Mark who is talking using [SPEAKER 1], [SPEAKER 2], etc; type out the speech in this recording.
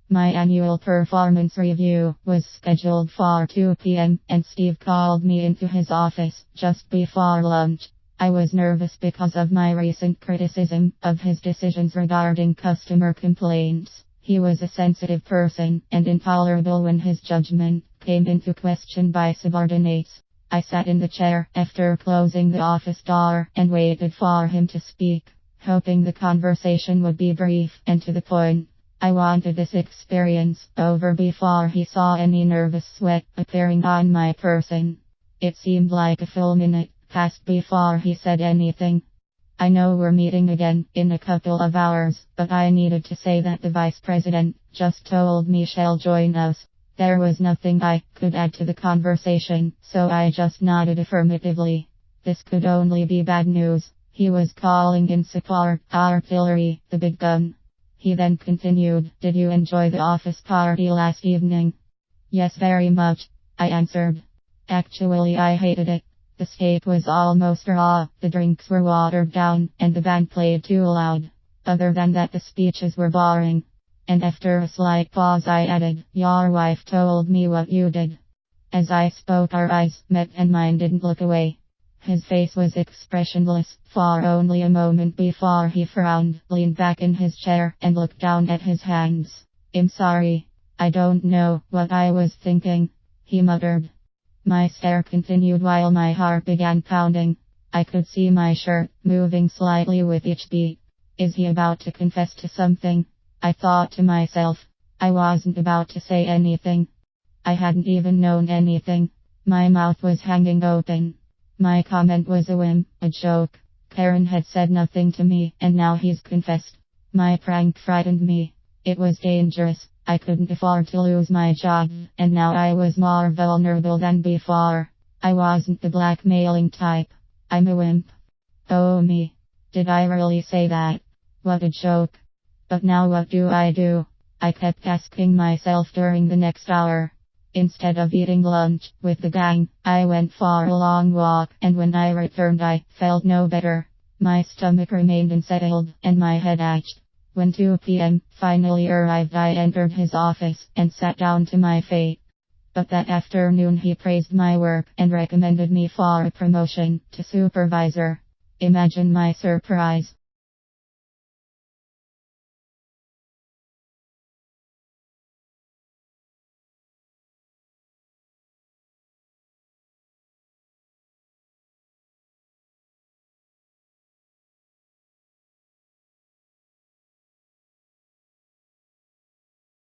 [SPEAKER 1] My annual performance review was scheduled for 2 p.m. and Steve called me into his office just before lunch. I was nervous because of my recent criticism of his decisions regarding customer complaints. He was a sensitive person and intolerable when his judgment came into question by subordinates. I sat in the chair after closing the office door and waited for him to speak, hoping the conversation would be brief and to the point. I wanted this experience over before he saw any nervous sweat appearing on my person. It seemed like a full minute passed before he said anything. I know we're meeting again in a couple of hours, but I needed to say that the vice president just told me she'll join us. There was nothing I could add to the conversation, so I just nodded affirmatively. This could only be bad news. He was calling in support artillery, the big gun. He then continued, "Did you enjoy the office party last evening?" "Yes, very much," I answered. "Actually, I hated it. The steak was almost raw, the drinks were watered down, and the band played too loud. Other than that, the speeches were boring." And after a slight pause I added, "Your wife told me what you did." As I spoke our eyes met and mine didn't look away. His face was expressionless for only a moment before he frowned, leaned back in his chair, and looked down at his hands. "I'm sorry. I don't know what I was thinking," he muttered. My stare continued while my heart began pounding. I could see my shirt moving slightly with each beat. Is he about to confess to something? I thought to myself. I wasn't about to say anything. I hadn't even known anything. My mouth was hanging open. My comment was a whim, a joke. Karen had said nothing to me, and now he's confessed. My prank frightened me. It was dangerous. I couldn't afford to lose my job, and now I was more vulnerable than before. I wasn't the blackmailing type. I'm a wimp. Oh me. Did I really say that? What a joke. But now what do? I kept asking myself during the next hour. Instead of eating lunch with the gang, I went for a long walk, and when I returned I felt no better. My stomach remained unsettled, and my head ached. When 2 p.m. finally arrived, I entered his office and sat down to my fate. But that afternoon he praised my work and recommended me for a promotion to supervisor. Imagine my surprise